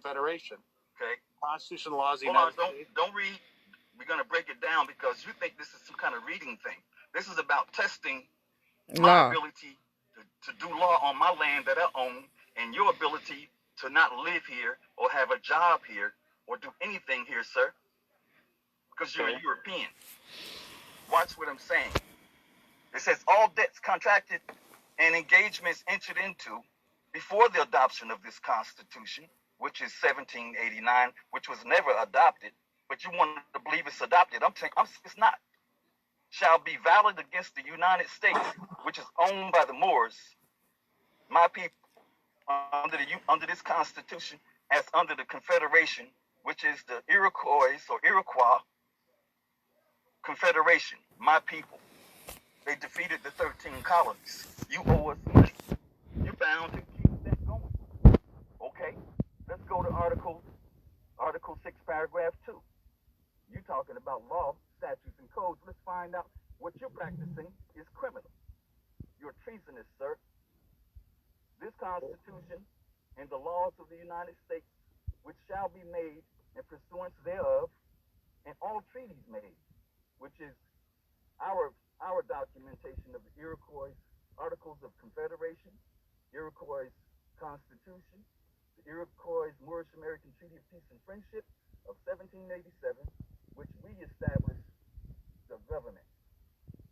Confederation. Okay. Constitution laws. Hold on, don't read. We're going to break it down because you think this is some kind of reading thing. This is about testing my ability to do law on my land that I own, and your ability to not live here or have a job here or do anything here, sir, because you're a European. Watch what I'm saying. It says all debts contracted and engagements entered into before the adoption of this Constitution, which is 1789, which was never adopted, but you want to believe it's adopted. I'm saying it's not. Shall be valid against the United States, which is owned by the Moors, my people, under this Constitution, as under the Confederation, which is the Iroquois Confederation, my people. They defeated the 13 colonies. You owe us money. You're bound to keep that going. Okay, let's go to Article 6, Paragraph 2. You're talking about law, statutes, and codes. Let's find out what you're practicing is criminal. You're treasonous, sir. This Constitution and the laws of the United States, which shall be made in pursuance thereof, and all treaties made, which is our documentation of the Iroquois Articles of Confederation, Iroquois Constitution, the Iroquois Moorish American Treaty of Peace and Friendship of 1787, which we established the government,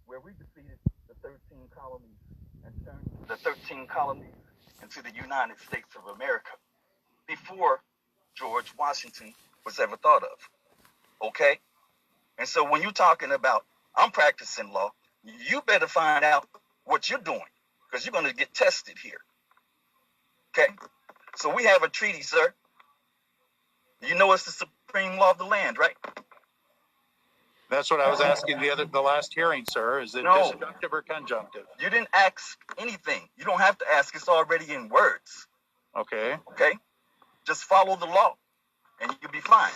where we defeated the 13 colonies and turned the 13 colonies into the United States of America before George Washington was ever thought of. Okay? And so when you're talking about I'm practicing law, you better find out what you're doing, because you're going to get tested here. Okay? So we have a treaty, sir. You know it's the supreme law of the land, right? That's what I was asking the last hearing, sir. Is it disjunctive or conjunctive? You didn't ask anything. You don't have to ask. It's already in words. Okay. Okay? Just follow the law, and you'll be fine.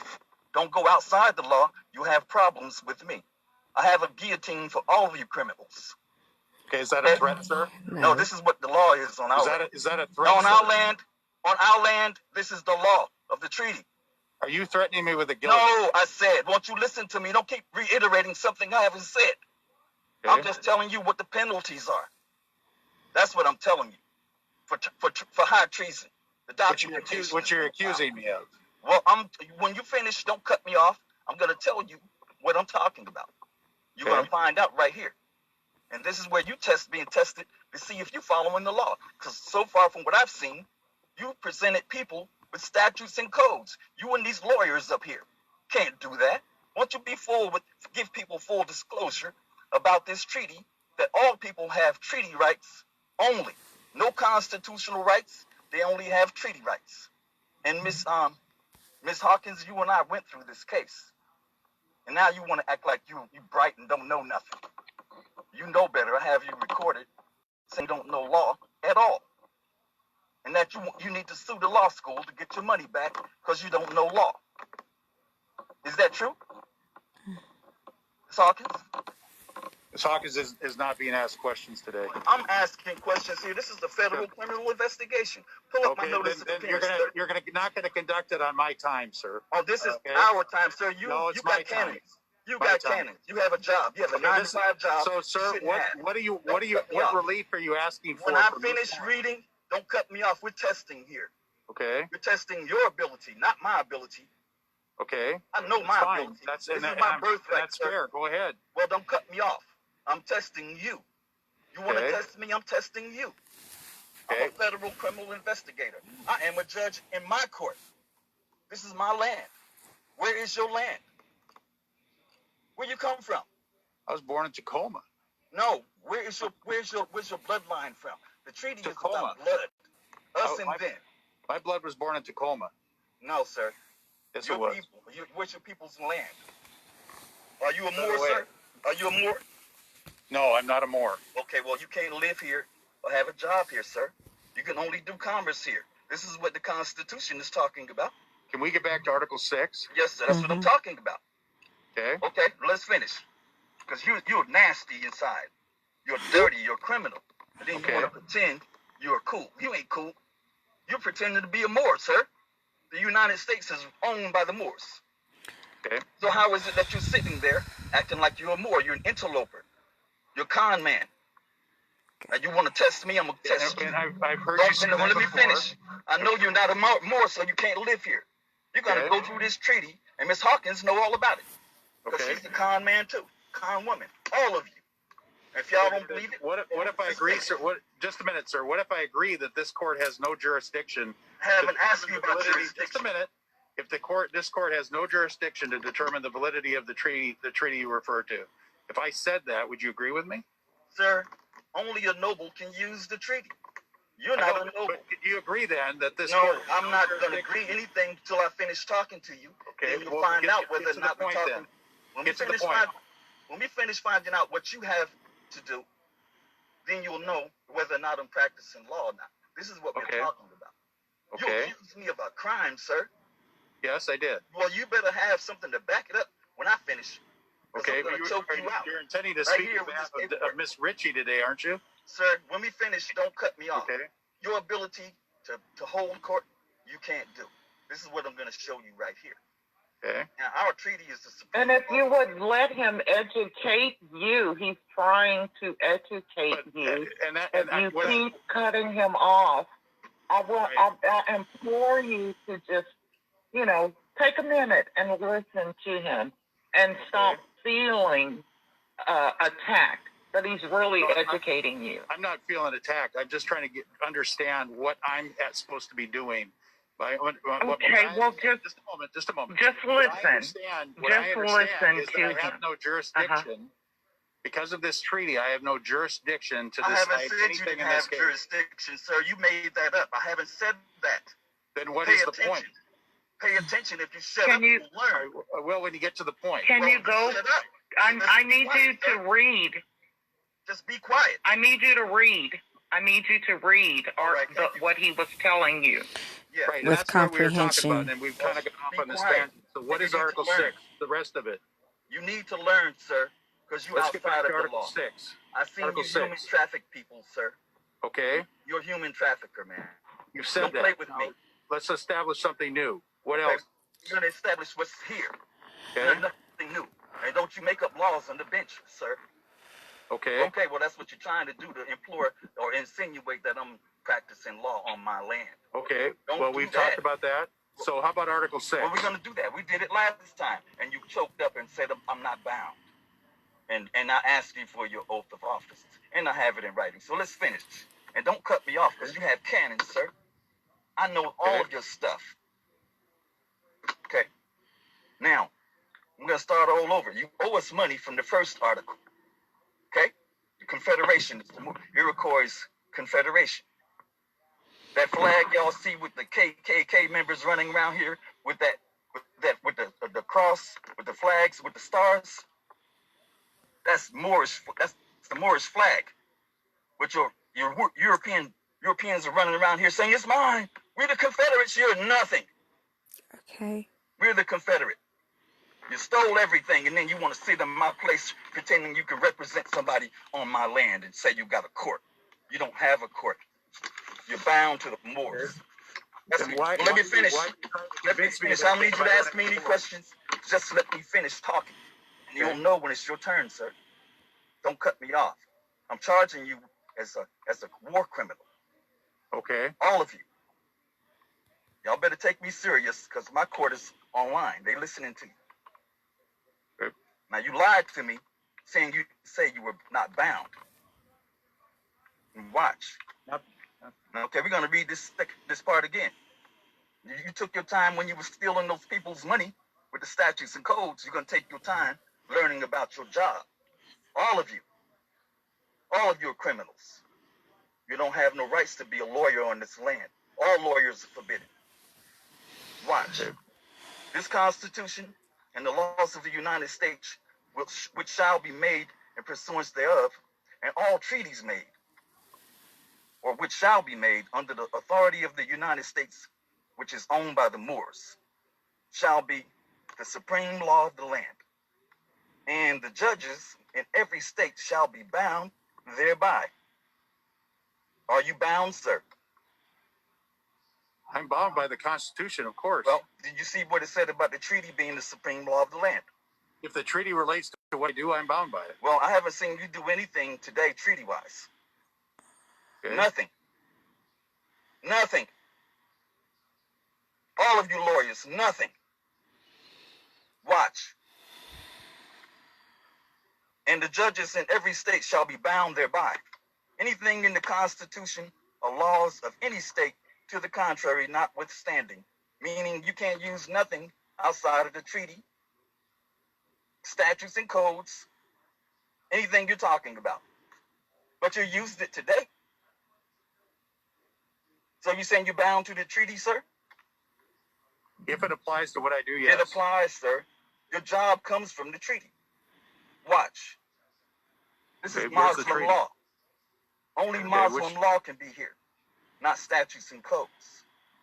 Don't go outside the law. You'll have problems with me. I have a guillotine for all of you criminals. Okay, is that a threat, sir? No, this is what the law is on our land. Is that a threat, on our land, this is the law of the treaty. Are you threatening me with a guillotine? No, I said, won't you listen to me? Don't keep reiterating something I haven't said. Okay. I'm just telling you what the penalties are. That's what I'm telling you for high treason. The documentation. What you're accusing me of. Well, when you finish, don't cut me off. I'm going to tell you what I'm talking about. You're going to find out right here. And this is where you being tested to see if you're following the law. Because so far from what I've seen, you presented people with statutes and codes. You and these lawyers up here can't do that. Won't you give people full disclosure about this treaty, that all people have treaty rights only. No constitutional rights. They only have treaty rights. And Miss Hawkins, you and I went through this case. And now you want to act like you bright and don't know nothing. You know better. I have you recorded saying you don't know law at all. And that you need to sue the law school to get your money back because you don't know law. Is that true? Ms. Hawkins? Ms. Hawkins is not being asked questions today. I'm asking questions here. This is the federal criminal investigation. Pull up my notice of appearance. You're not going to conduct it on my time, sir. Oh, this is our time, sir. You got cannons. You got cannons. You have a job. You have a 9-to-5 job. So, sir, what relief are you asking for? When I finish reading, don't cut me off. We're testing here. Okay. We're testing your ability, not my ability. Okay. I know my ability. This is my birthright. That's fair. Go ahead. Well, don't cut me off. I'm testing you. You want to test me? I'm testing you. Okay. I'm a federal criminal investigator. I am a judge in my court. This is my land. Where is your land? Where you come from? I was born in Tacoma. No. Where's your bloodline from? The treaty is about blood. Us and them. My blood was born in Tacoma. No, sir. Yes, it was. Where's your people's land? Are you a Moor, sir? Are you a Moor? No, I'm not a Moor. Okay, well, you can't live here or have a job here, sir. You can only do commerce here. This is what the Constitution is talking about. Can we get back to Article 6? Yes, sir. That's what I'm talking about. Okay. Okay, let's finish. Because you're nasty inside. You're dirty. You're criminal. And then you want to pretend you're cool. You ain't cool. You're pretending to be a Moor, sir. The United States is owned by the Moors. Okay. So how is it that you're sitting there acting like you're a Moor? You're an interloper. You're a con man. And you want to test me? I'm going to test you. And I've heard you say that let me before. finish. I know you're not a Moor, so you can't live here. You're going to go through this treaty, and Miss Hawkins know all about it. Because she's a con man, too. Con woman. All of you. If y'all don't believe it. What if I agree, sir? Just a minute, sir. What if I agree that this court has no jurisdiction? I haven't asked you about jurisdiction. Just a minute. If this court has no jurisdiction to determine the validity of the treaty you refer to, if I said that, would you agree with me? Sir, only a noble can use the treaty. You're not a noble. But do you agree then that this No, court... I'm not going to agree anything until I finish talking to you. Okay, then you'll find out whether or not we're talking. When we finish finding out what you have to do, then you'll know whether or not I'm practicing law or not. This is what we're talking about. Okay. You accused me about crime, sir. Yes, I did. Well, you better have something to back it up when I finish. Okay, but you're intending to speak of Miss Ritchie today, aren't you? Sir, when we finish, don't cut me off. Okay. Your ability to hold court, you can't do. This is what I'm going to show you right here. Okay. Now, our treaty is the Supreme And if you would let him educate you, he's trying to educate you. You keep cutting him off. I implore you to just, take a minute and listen to him and stop feeling attacked. That he's really educating you. I'm not feeling attacked. I'm just trying to understand what I'm supposed to be doing. Just a moment. Just listen. What I understand is that I have no jurisdiction. Because of this treaty, I have no jurisdiction to decide anything in this case. I haven't said you have jurisdiction, sir. You made that up. I haven't said that. Then what is the point? Pay attention. If you shut up, you'll learn. Well, when you get to the point. Can you go? I need you to read. Just be quiet. I need you to read. What he was telling you. Yeah. Right, with that's comprehension. What we were talking about, and we've kind of gone off on this tangent. So what is Article 6? The rest of it. You need to learn, sir, because you're outside of the law. 6. I've seen you human traffic people, sir. Okay. You're a human trafficker, man. You've said that. Don't play with me. Let's establish something new. What else? You're going to establish what's here. Okay. There's nothing new. And don't you make up laws on the bench, sir. Okay. Okay, well, that's what you're trying to do, to implore or insinuate that I'm practicing law on my land. Okay. Well, we've talked about that. So how about Article 6? Well, we're going to do that. We did it last time, and you choked up and said I'm not bound. And I asked you for your oath of office, and I have it in writing. So let's finish. And don't cut me off, because you have cannons, sir. I know all of your stuff. Okay. Now, I'm going to start all over. You owe us money from the first article. Okay? The Confederation, the Iroquois Confederation. That flag y'all see with the KKK members running around here with the cross, with the flags, with the stars. That's Moorish. That's the Moorish flag. But your Europeans are running around here saying it's mine. We're the Confederates. You're nothing. Okay. We're the Confederate. You stole everything, and then you want to sit in my place pretending you can represent somebody on my land and say you got a court. You don't have a court. You're bound to the Moors. Let me finish. I don't need you to ask me any questions. Just let me finish talking. And you'll know when it's your turn, sir. Don't cut me off. I'm charging you as a war criminal. Okay. All of you. Y'all better take me serious, because my court is online. They listening to you. Okay. Now, you lied to me, saying you were not bound. And watch. Okay, we're going to read this part again. You took your time when you were stealing those people's money with the statutes and codes. You're going to take your time learning about your job. All of you. All of you are criminals. You don't have no rights to be a lawyer on this land. All lawyers are forbidden. Watch. This Constitution and the laws of the United States, which shall be made in pursuance thereof, and all treaties made, or which shall be made under the authority of the United States, which is owned by the Moors, shall be the supreme law of the land. And the judges in every state shall be bound thereby. Are you bound, sir? I'm bound by the Constitution, of course. Well, did you see what it said about the treaty being the supreme law of the land? If the treaty relates to what I do, I'm bound by it. Well, I haven't seen you do anything today treaty-wise. Okay. Nothing. Nothing. All of you lawyers, nothing. Watch. And the judges in every state shall be bound thereby. Anything in the Constitution or laws of any state to the contrary notwithstanding, meaning you can't use nothing outside of the treaty, statutes and codes, anything you're talking about. But you used it today. So you're saying you're bound to the treaty, sir? If it applies to what I do, yes. It applies, sir. Your job comes from the treaty. Watch. This is Muslim law. Only Muslim law can be here, not statutes and codes.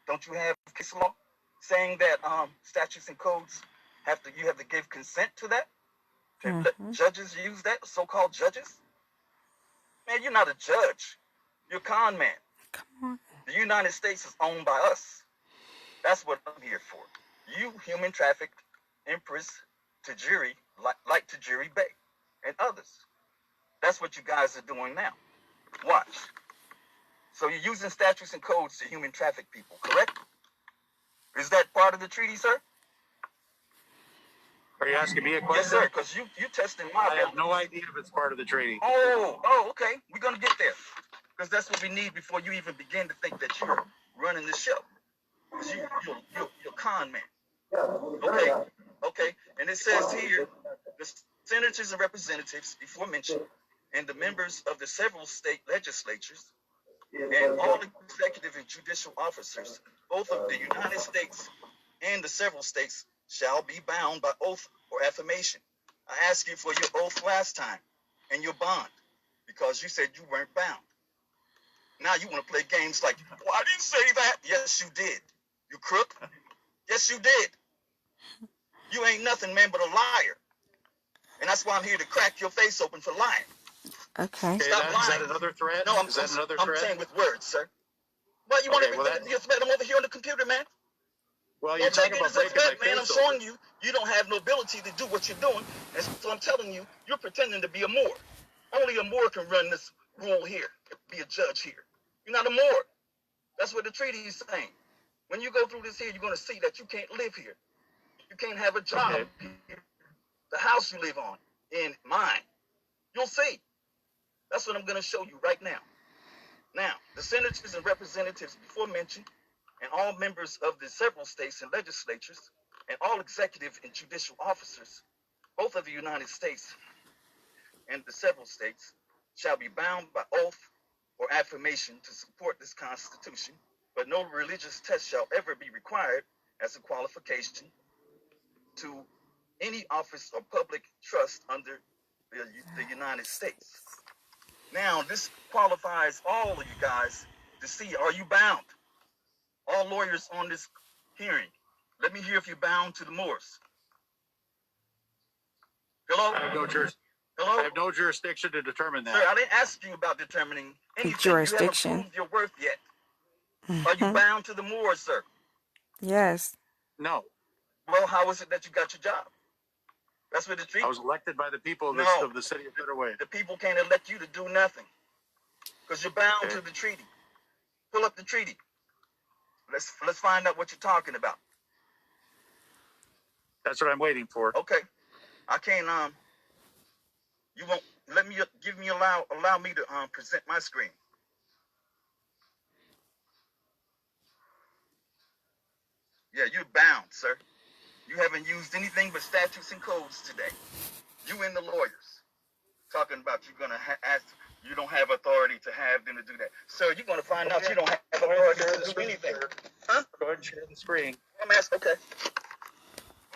Don't you have case law saying that statutes and codes you have to give consent to that? To let judges use that, so-called judges? Man, you're not a judge. You're a con man. Come on. The United States is owned by us. That's what I'm here for. You human trafficked Empress Tahlia, like Tahlia Bay and others. That's what you guys are doing now. Watch. So you're using statutes and codes to human traffic people, correct? Is that part of the treaty, sir? Are you asking me a question? Yes, sir, because you testing my I have no idea if it's part of the treaty. Oh, okay. We're going to get there. Because that's what we need before you even begin to think that you're running the show. Because you're a con man. Okay. And it says here, the senators and representatives, before mentioned, and the members of the several state legislatures, and all the executive and judicial officers, both of the United States and the several states, shall be bound by oath or affirmation. I asked you for your oath last time and your bond because you said you weren't bound. Now you want to play games like, well, I didn't say that. Yes, you did. You crook. Yes, you did. You ain't nothing, man, but a liar. And that's why I'm here to crack your face open for lying. Okay. Stop lying. Is that another threat? No, I'm threat? saying with words, sir. Well, you want to be a threat? I'm over here on the computer, man. Well, you're talking about breaking my face, man. I'm showing you don't have no ability to do what you're doing. And so I'm telling you, you're pretending to be a Moor. Only a Moor can run this rule here, be a judge here. You're not a Moor. That's what the treaty is saying. When you go through this here, you're going to see that you can't live here. You can't have a job here. The house you live on, in mine. You'll see. That's what I'm going to show you right now. Now, the senators and representatives before mentioned, and all members of the several states and legislatures, and all executive and judicial officers, both of the United States and the several states, shall be bound by oath or affirmation to support this Constitution, but no religious test shall ever be required as a qualification to any office or public trust under the United States. Now, this qualifies all of you guys to see, are you bound? All lawyers on this hearing, let me hear if you're bound to the Moors. Hello? I have no jurisdiction to determine that. Sir, I didn't ask you about determining anything. Jurisdiction. You haven't proved your worth yet. Are you bound to the Moors, sir? Yes. No. Well, how is it that you got your job? That's what the treaty. I was elected by the people of the city of Federal Way. The people can't elect you to do nothing because you're bound to the treaty. Pull up the treaty. Let's find out what you're talking about. That's what I'm waiting for. Okay. I can't you won't let me allow me to present my screen. Yeah, you're bound, sir. You haven't used anything but statutes and codes today. You and the lawyers talking about you're gonna ask. You don't have authority to have them to do that. Sir, you're going to find out you don't have authority to do anything. Huh? Go ahead and share the screen. I'm asking, okay. 1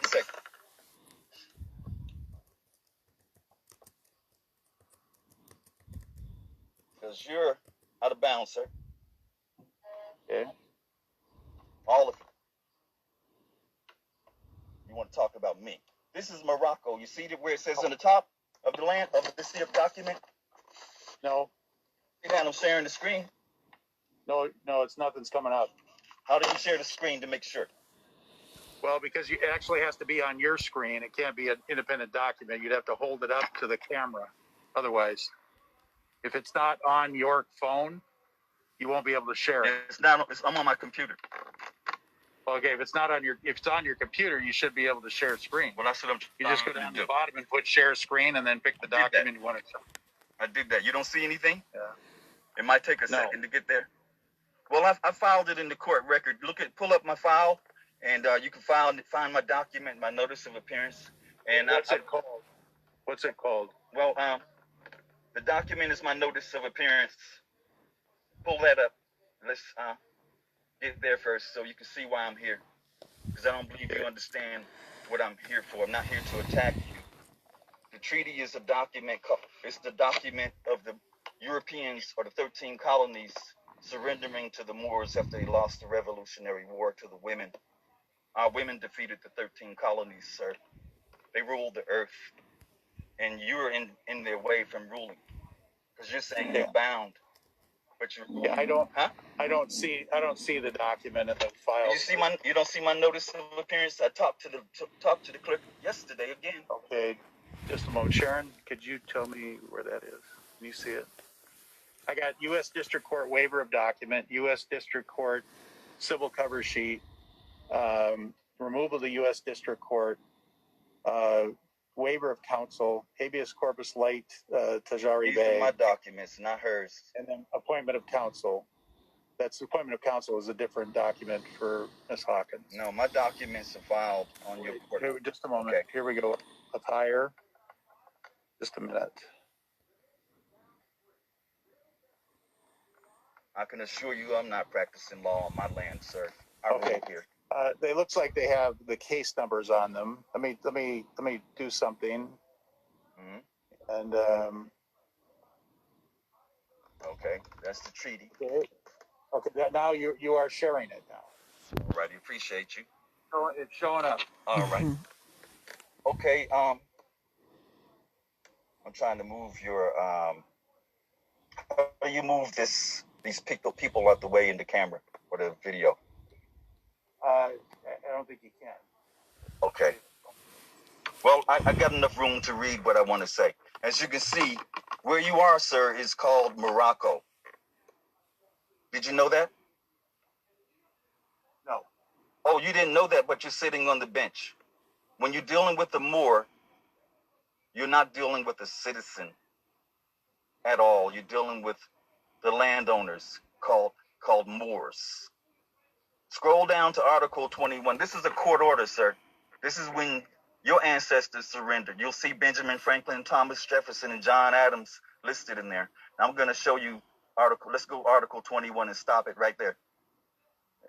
second. Because you're out of bounds, sir. Okay. All of you. You want to talk about me. This is Morocco. You see where it says on the top of the land of the CF document? No. You got them sharing the screen? No, it's nothing's coming up. How do you share the screen to make sure? Well, because it actually has to be on your screen. It can't be an independent document. You'd have to hold it up to the camera. Otherwise, if it's not on your phone, you won't be able to share it. It's not. I'm on my computer. Okay, if it's on your computer, you should be able to share screen. Well, that's what I'm trying You just go down to to do. the bottom and put share screen, and then pick the document you want to show. I did that. You don't see anything? Yeah. It might take a second to get there. Well, I filed it in the court record. Pull up my file, and you can find my document, my notice of appearance. And what's it called? What's it called? Well, the document is my notice of appearance. Pull that up. Let's get there first, so you can see why I'm here. Because I don't believe you understand what I'm here for. I'm not here to attack you. The treaty is a document. It's the document of the Europeans, or the 13 colonies, surrendering to the Moors after they lost the Revolutionary War to the women. Our women defeated the 13 colonies, sir. They ruled the earth, and you're in their way from ruling, because you're saying they're bound. But you, I don't see the document in the file. You don't see my notice of appearance. I talked to the clerk yesterday again. Okay, just a moment, Sharon. Could you tell me where that is? Can you see it? I got U.S. District Court waiver of document, U.S. District Court civil cover sheet, removal of the U.S. District Court, waiver of counsel, habeas corpus late, Tajari These Bay. are my documents, not hers. And then appointment of counsel. That's appointment of counsel is a different document for Ms. Hawkins. No, my documents are filed on your court. Here, just a moment. Okay. Here we go. Attire. Just a minute. I can assure you I'm not practicing law on my land, sir. I rule here. They looks like they have the case numbers on them. Let me do something. Mm-hmm. And okay, that's the treaty. Okay. Now you are sharing it now. All right, I appreciate you. So it's showing up. All right. Okay. I'm trying to move your How do you move these people out the way in the camera or the video? I don't think you can. Okay. Well, I got enough room to read what I want to say. As you can see, where you are, sir, is called Morocco. Did you know that? No. Oh, you didn't know that, but you're sitting on the bench. When you're dealing with the Moor, you're not dealing with a citizen at all. You're dealing with the landowners called Moors. Scroll down to Article 21. This is a court order, sir. This is when your ancestors surrendered. You'll see Benjamin Franklin, Thomas Jefferson, and John Adams listed in there. Now I'm going to show you let's go Article 21 and stop it right there.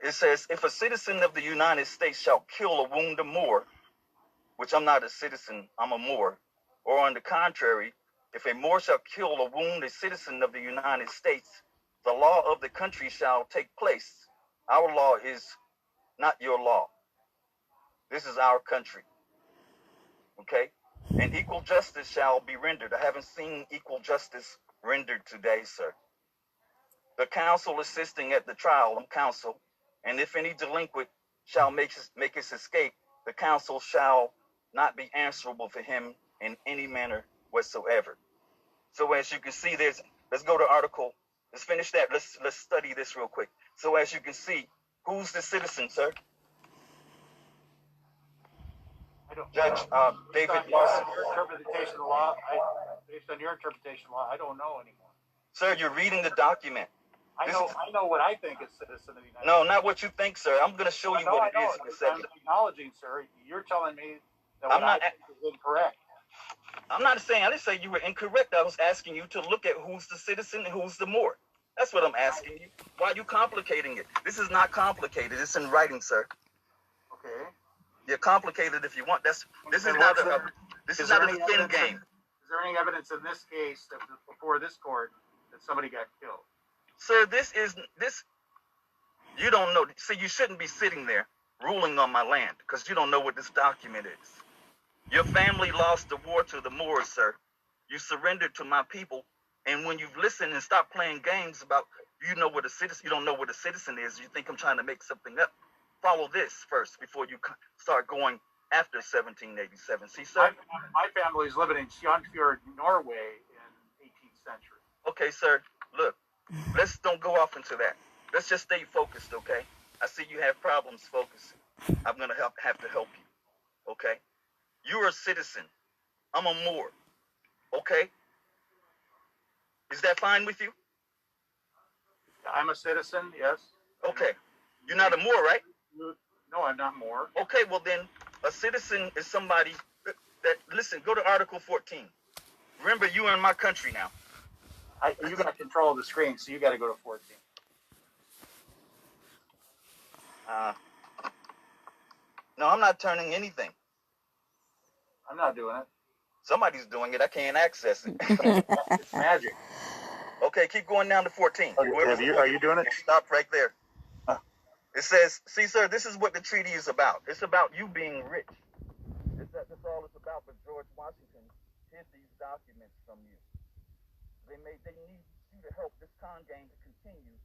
It says, if a citizen of the United States shall kill or wound a Moor, which I'm not a citizen, I'm a Moor, or on the contrary, if a Moor shall kill or wound a citizen of the United States, the law of the country shall take place. Our law is not your law. This is our country. Okay? And equal justice shall be rendered. I haven't seen equal justice rendered today, sir. The counsel assisting at the trial, counsel, and if any delinquent shall make his escape, the counsel shall not be answerable for him in any manner whatsoever. So as you can see, let's go to article. Let's finish that. Let's study this real quick. So as you can see, who's the citizen, sir? Judge David Larson. Based on your interpretation of law, I don't know anymore. Sir, you're reading the document. I know what I think is citizen of the United States. No, not what you think, sir. I'm going to show you what it is in a second. I'm acknowledging, sir. You're telling me that what I think is incorrect. I'm not saying, I didn't say you were incorrect. I was asking you to look at who's the citizen and who's the Moor. That's what I'm asking you. Why are you complicating it? This is not complicated. It's in writing, sir. Okay. You're complicated if you want. This is not a thin game. Is there any evidence in this case that before this court that somebody got killed? Sir, you don't know. See, you shouldn't be sitting there ruling on my land because you don't know what this document is. Your family lost the war to the Moors, sir. You surrendered to my people. And when you've listened and stopped playing games about You know what a citizen. You don't know what a citizen is. You think I'm trying to make something up. Follow this first before you start going after 1787. See, sir? My family is living in Sjónfjord, Norway in 18th century. Okay, sir. Look, let's don't go off into that. Let's just stay focused, okay? I see you have problems focusing. I'm going to have to help you, okay? You're a citizen. I'm a Moor, okay? Is that fine with you? I'm a citizen, yes. Okay. You're not a Moor, right? No, I'm not Moor. Okay, well then, a citizen is somebody that listen, go to Article 14. Remember, you are in my country now. You got control of the screen, so you got to go to 14. No, I'm not turning anything. I'm not doing it. Somebody's doing it. I can't access it. It's magic. Okay, keep going down to 14. Are you doing it? Stop right there. It says, see, sir, this is what the treaty is about. It's about you being rich. That's all it's about. But George Washington hid these documents from you. They need you to help this con game to continue.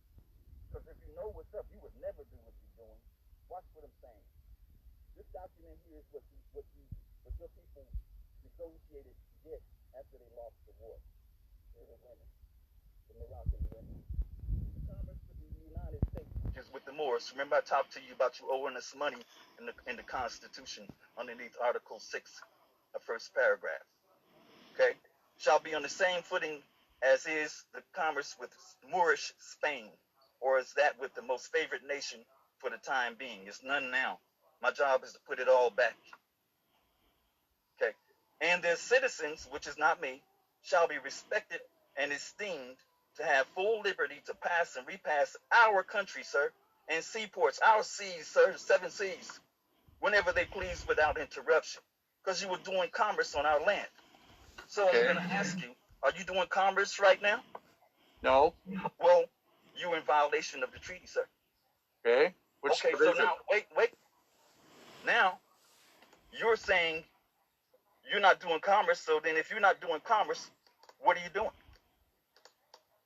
Because if you know what's up, you would never do what you're doing. Watch what I'm saying. This document here is what your people negotiated to get after they lost the war. They were women. The Moroccan women. The Congress with the United States, which is with the Moors. Remember I talked to you about you owing us money in the Constitution underneath Article 6, the first paragraph. Okay? Shall be on the same footing as is the commerce with Moorish Spain, or is that with the most favored nation for the time being. It's none now. My job is to put it all back. Okay. And their citizens, which is not me, shall be respected and esteemed to have full liberty to pass and repass our country, sir, and seaports, our seas, sir, 7 seas, whenever they please without interruption, because you were doing commerce on our land. So okay. I'm going to ask you, are you doing commerce right now? No. Well, you're in violation of the treaty, sir. Okay. Okay, so now, wait. Now, you're saying you're not doing commerce, so then if you're not doing commerce, what are you doing?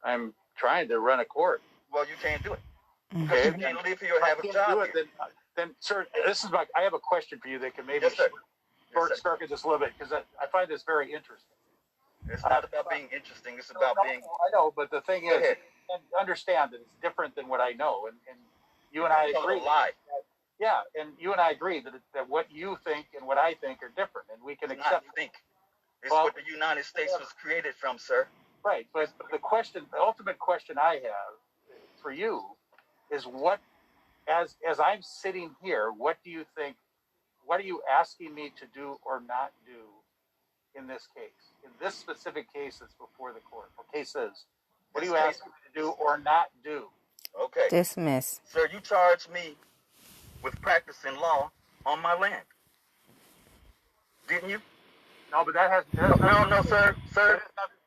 I'm trying to run a court. Well, you can't do it. Okay. You can't live here or have a job here. Then, sir, I have a question for you that can maybe circuit this a little bit, because I find this very interesting. It's not about being interesting. It's about being... I know, but the thing is, understand that it's different than what I know. And you and I agree. Yeah, and you and I agree that what you think and what I think are different, and we can accept. It's what the United States was created from, sir. Right, but the ultimate question I have for you is as I'm sitting here, what do you think? What are you asking me to do or not do in this case? In this specific case that's before the court, or cases, what are you asking me to do or not do? Okay. Dismiss. Sir, you charged me with practicing law on my land. Didn't you? No, but that has no, sir. Sir,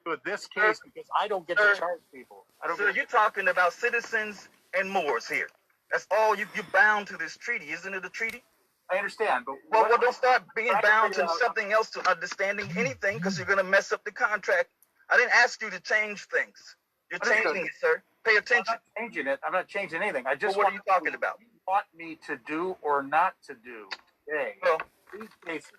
with this case, because I don't get to charge people. You're talking about citizens and Moors here. That's all you're bound to this treaty. Isn't it a treaty? I understand, but well, don't start being bound to something else, to understanding anything, because you're going to mess up the contract. I didn't ask you to change things. You're changing it, sir. Pay attention. I'm not changing it. I'm not changing anything. I just what are you talking about? You want me to do or not to do today? Well, these cases.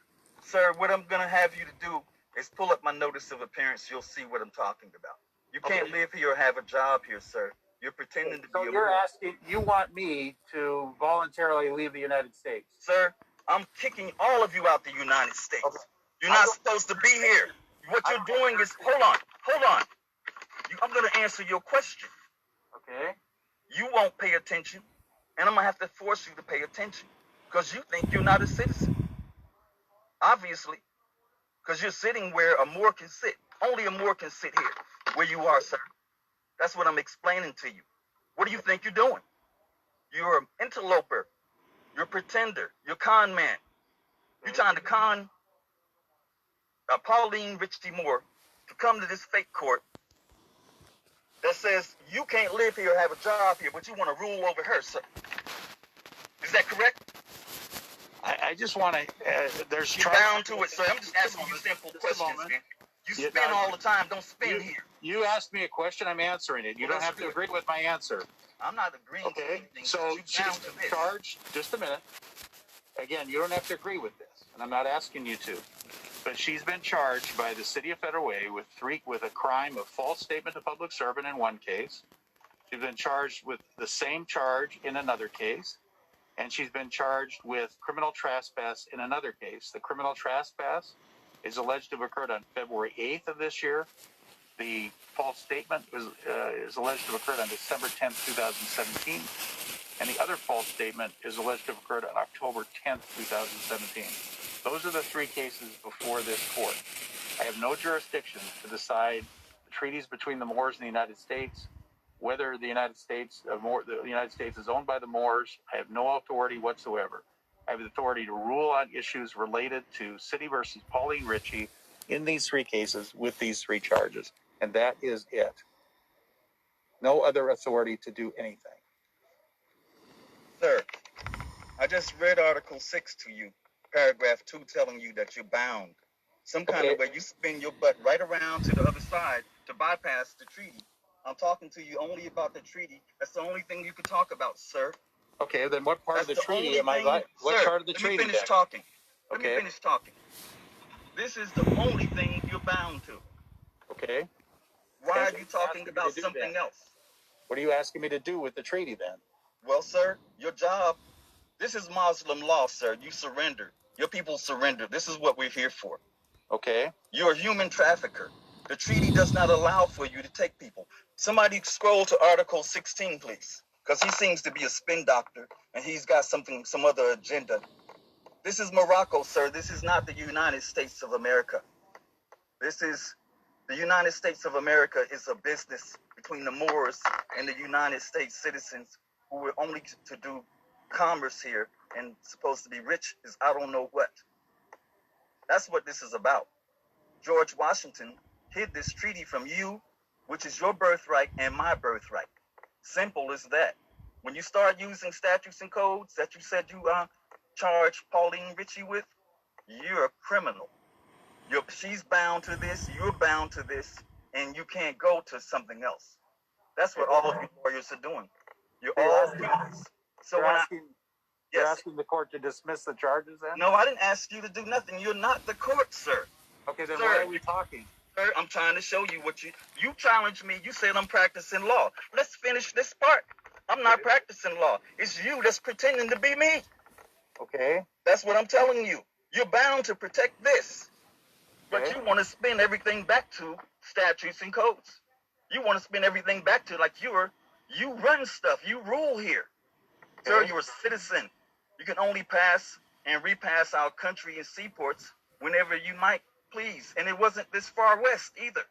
Sir, what I'm going to have you to do is pull up my notice of appearance. You'll see what I'm talking about. You can't live here or have a job here, sir. You're pretending to be a you're asking, you want me to voluntarily leave the United States? Sir, I'm kicking all of you out the United States. Okay. You're not supposed to be here. What you're doing is, hold on. I'm going to answer your question. Okay. You won't pay attention, and I'm going to have to force you to pay attention, because you think you're not a citizen. Obviously, because you're sitting where a Moor can sit. Only a Moor can sit here, where you are, sir. That's what I'm explaining to you. What do you think you're doing? You're an interloper. You're a pretender. You're a con man. You're trying to con Pauline Richie Moore to come to this fake court that says you can't live here or have a job here, but you want to rule over her, sir. Is that correct? I just want to, You're bound to it, sir. I'm just asking you simple questions, man. You spin all the time. Don't spin here. You asked me a question. I'm answering it. You don't have to agree with my answer. I'm not agreeing to anything. So she's charged. Just a minute. Again, you don't have to agree with this, and I'm not asking you to. But she's been charged by the city of Federal Way with a crime of false statement to public servant in one case. She's been charged with the same charge in another case. And she's been charged with criminal trespass in another case. The criminal trespass is alleged to have occurred on February 8th of this year. The false statement is alleged to have occurred on December 10th, 2017. And the other false statement is alleged to have occurred on October 10th, 2017. Those are the three cases before this court. I have no jurisdiction to decide the treaties between the Moors and the United States, whether the United States is owned by the Moors. I have no authority whatsoever. I have the authority to rule on issues related to City versus Pauline Ritchie in these three cases with these three charges. And that is it. No other authority to do anything. Sir, I just read Article 6 to you, paragraph 2, telling you that you're bound. Some kind of way you spin your butt right around to the other side to bypass the treaty. I'm talking to you only about the treaty. That's the only thing you can talk about, sir. Okay, then what part of the treaty am I like? What part of the treaty? Let me finish talking. Let me finish talking. This is the only thing you're bound to. Okay. Why are you talking about something else? What are you asking me to do with the treaty then? Well, sir, your job, this is Muslim law, sir. You surrender. Your people surrender. This is what we're here for. Okay. You're a human trafficker. The treaty does not allow for you to take people. Somebody scroll to Article 16, please, because he seems to be a spin doctor, and he's got some other agenda. This is Morocco, sir. This is not the United States of America. The United States of America is a business between the Moors and the United States citizens who were only to do commerce here and supposed to be rich is I don't know what. That's what this is about. George Washington hid this treaty from you, which is your birthright and my birthright. Simple as that. When you start using statutes and codes that you said you charged Pauline Ritchie with, you're a criminal. She's bound to this, you're bound to this, and you can't go to something else. That's what all of you lawyers are doing. You're all doing this. So you're asking the court to dismiss the charges then? No, I didn't ask you to do nothing. You're not the court, sir. Okay, then why are we talking? Sir, I'm trying to show you what you challenged me. You said I'm practicing law. Let's finish this part. I'm not practicing law. It's you that's pretending to be me. Okay. That's what I'm telling you. You're bound to protect this. But you want to spin everything back to statutes and codes. You want to spin everything back to like you run stuff. You rule here. Okay. Sir, you're a citizen. You can only pass and repass our country and seaports whenever you might please. And it wasn't this far west either.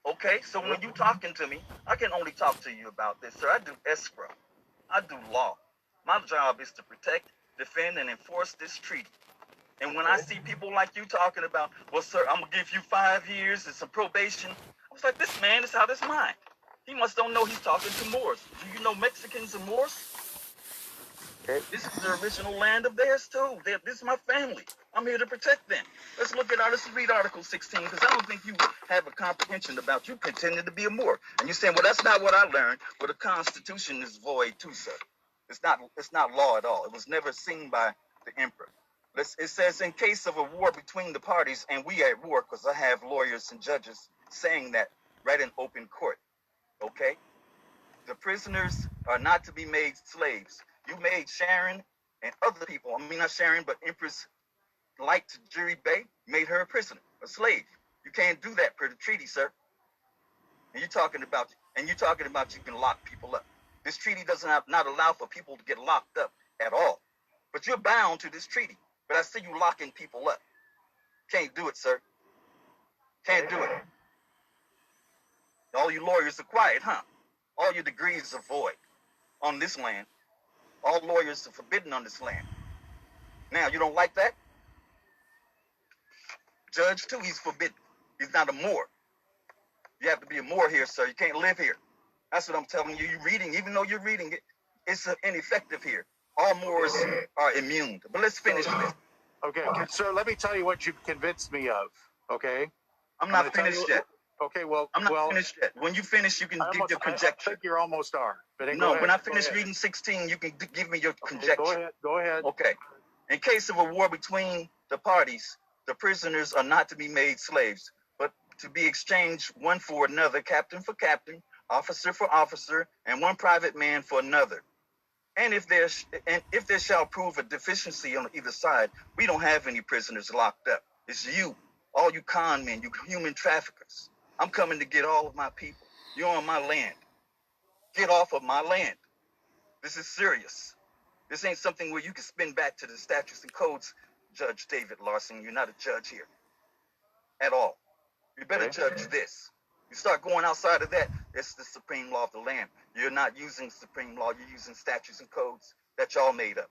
Okay, so when you talking to me, I can only talk to you about this, sir. I do escrow. I do law. My job is to protect, defend, and enforce this treaty. And when I see people like you talking about, well, sir, I'm going to give you 5 years and some probation, I was like, this man is out of his mind. He must don't know he's talking to Moors. Do you know Mexicans and Moors? Okay. This is the original land of theirs, too. This is my family. I'm here to protect them. Let's read Article 16, because I don't think you have a comprehension about you pretending to be a Moor. And you're saying, well, that's not what I learned. Well, the Constitution is void, too, sir. It's not law at all. It was never seen by the emperor. It says, in case of a war between the parties, and we are at war, because I have lawyers and judges saying that right in open court, okay? The prisoners are not to be made slaves. You made Sharon and other people, not Sharon, but Empress Tahlia Ali, made her a prisoner, a slave. You can't do that per the treaty, sir. And you're talking about you can lock people up. This treaty does not allow for people to get locked up at all. But you're bound to this treaty. But I see you locking people up. Can't do it, sir. Can't do it. All you lawyers are quiet, huh? All your degrees are void on this land. All lawyers are forbidden on this land. Now, you don't like that? Judge, too, he's forbidden. He's not a Moor. You have to be a Moor here, sir. You can't live here. That's what I'm telling you. You're reading, even though you're reading it, it's ineffective here. All Moors are immune. But let's finish this. Okay, sir, let me tell you what you've convinced me of, okay? I'm not finished yet. Okay, well, I'm not finished yet. When you finish, you can give your conjecture. I think you almost are. But no, when I finish reading 16, you can give me your conjecture. Go ahead. Okay. In case of a war between the parties, the prisoners are not to be made slaves, but to be exchanged one for another, captain for captain, officer for officer, and one private man for another. And if there shall prove a deficiency on either side, we don't have any prisoners locked up. It's you, all you con men, you human traffickers. I'm coming to get all of my people. You're on my land. Get off of my land. This is serious. This ain't something where you can spin back to the statutes and codes, Judge David Larson. You're not a judge here at all. You better judge this. You start going outside of that, it's the supreme law of the land. You're not using supreme law, you're using statutes and codes that y'all made up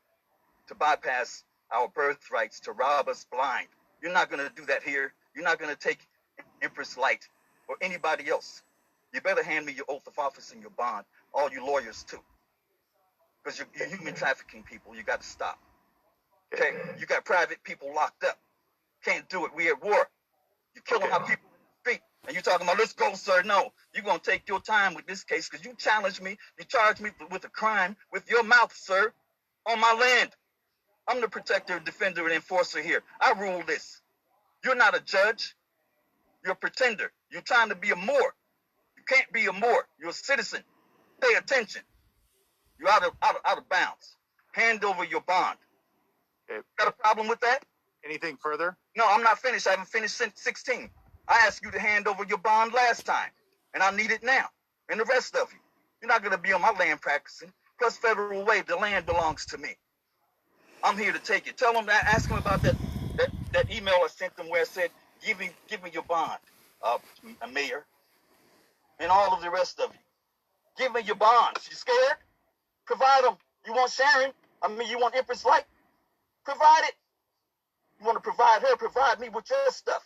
to bypass our birthrights, to rob us blind. You're not going to do that here. You're not going to take Empress Light or anybody else. You better hand me your oath of office and your bond, all you lawyers too. Because you're human trafficking people, you got to stop. Okay? You got private people locked up. Can't do it, we at war. You're killing our people in the street. And you're talking about, let's go, sir. No, you're going to take your time with this case because you challenged me. You charged me with a crime with your mouth, sir, on my land. I'm the protector, defender, and enforcer here. I rule this. You're not a judge. You're a pretender. You're trying to be a Moor. You can't be a Moor. You're a citizen. Pay attention. You're out of bounds. Hand over your bond. Okay. Got a problem with that? Anything further? No, I'm not finished. I haven't finished since 16. I asked you to hand over your bond last time, and I need it now. And the rest of you. You're not going to be on my land practicing. Plus, Federal Way, the land belongs to me. I'm here to take it. Tell them, ask them about that email I sent them where I said, give me your bond, Mayor, and all of the rest of you. Give me your bonds. You scared? Provide them. You want Sharon? You want Empress Light? Provide it. You want to provide her? Provide me with your stuff.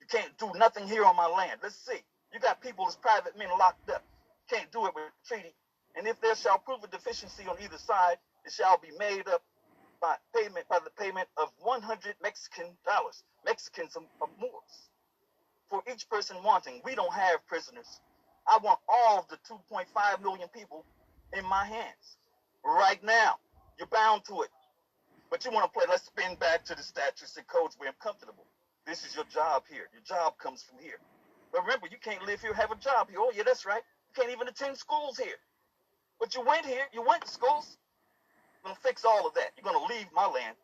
You can't do nothing here on my land. Let's see. You got people as private men locked up. Can't do it with a treaty. And if there shall prove a deficiency on either side, it shall be made up by the payment of 100 Mexican dollars. Mexicans are Moors. For each person wanting, we don't have prisoners. I want all of the 2.5 million people in my hands. Right now, you're bound to it. But you want to play, let's spin back to the statutes and codes where I'm comfortable. This is your job here. Your job comes from here. But remember, you can't live here, have a job here. Oh, yeah, that's right. You can't even attend schools here. But you went here, you went to schools. You're going to fix all of that. You're going to leave my land,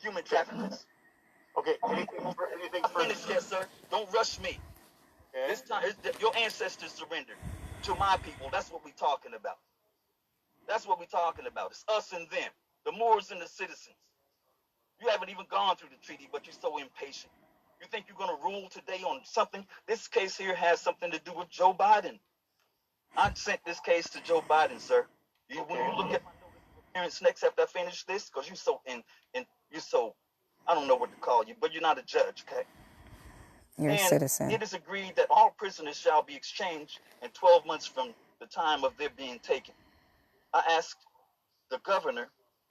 human traffickers. Okay, anything Finish yet, sir. Don't rush me. Okay. This time, your ancestors surrendered to my people. That's what we're talking about. That's what we're talking about. It's us and them, the Moors and the citizens. You haven't even gone through the treaty, but you're so impatient. You think you're going to rule today on something? This case here has something to do with Joe Biden. I sent this case to Joe Biden, sir. When you look at my notice of appearance next after I finish this, because you're so I don't know what to call you, but you're not a judge, okay? You're a citizen. It is agreed that all prisoners shall be exchanged in 12 months from the time of their being taken. I asked the governor,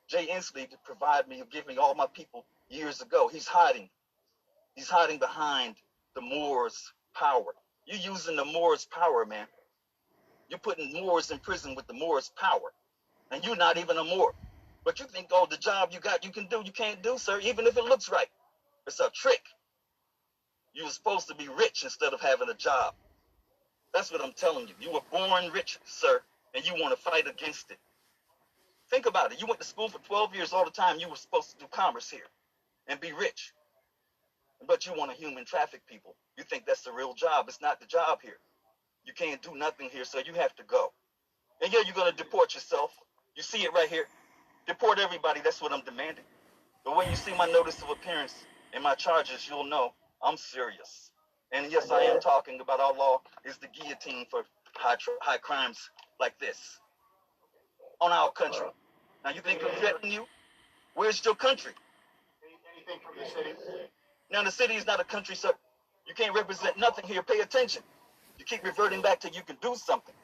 Jay Inslee, to provide me or give me all my people years ago. He's hiding. He's hiding behind the Moors' power. You're using the Moors' power, man. You're putting Moors in prison with the Moors' power. And you're not even a Moor. But you think, oh, the job you got, you can do, you can't do, sir, even if it looks right. It's a trick. You were supposed to be rich instead of having a job. That's what I'm telling you. You were born rich, sir, and you want to fight against it. Think about it. You went to school for 12 years all the time. You were supposed to do commerce here and be rich. But you want to human traffic people. You think that's the real job. It's not the job here. You can't do nothing here, so you have to go. And yeah, you're going to deport yourself. You see it right here. Deport everybody. That's what I'm demanding. The way you see my notice of appearance and my charges, you'll know I'm serious. And yes, I am talking about our law is the guillotine for high crimes like this on our country. Now, you think I'm threatening you? Where's your country? Anything from the city? Now, the city is not a country, sir. You can't represent nothing here. Pay attention. You keep reverting back to you can do something.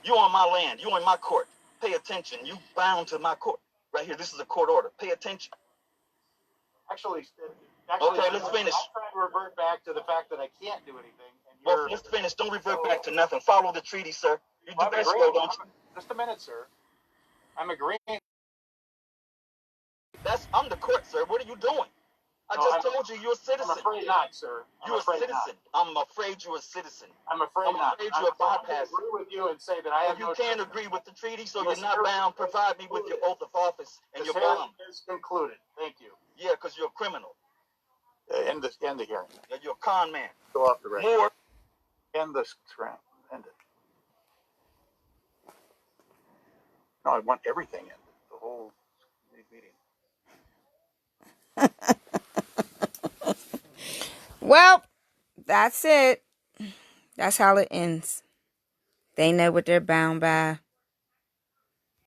You on my land. You in my court. Pay attention. You bound to my court. Right here, this is a court order. Pay attention. Actually, okay, let's finish. I'm trying to revert back to the fact that I can't do anything, and Well, let's finish. Don't revert back to nothing. Follow the treaty, sir. You do ESCO, don't you? Just a minute, sir. I'm agreeing. I'm the court, sir. What are you doing? I just told you you're a citizen. I'm afraid not, sir. You're a citizen. I'm afraid you're a citizen. I'm afraid not. I'm afraid you're a bypass. I agree with you and say that I have you can't agree with the treaty, so you're not bound. Provide me with your oath of office and your bond. Is concluded. Thank you. Yeah, because you're a criminal. End the hearing. You're a con man. Go off the record. More. End this round. End it. No, I want everything in the whole meeting. Well, that's it. That's how it ends. They know what they're bound by.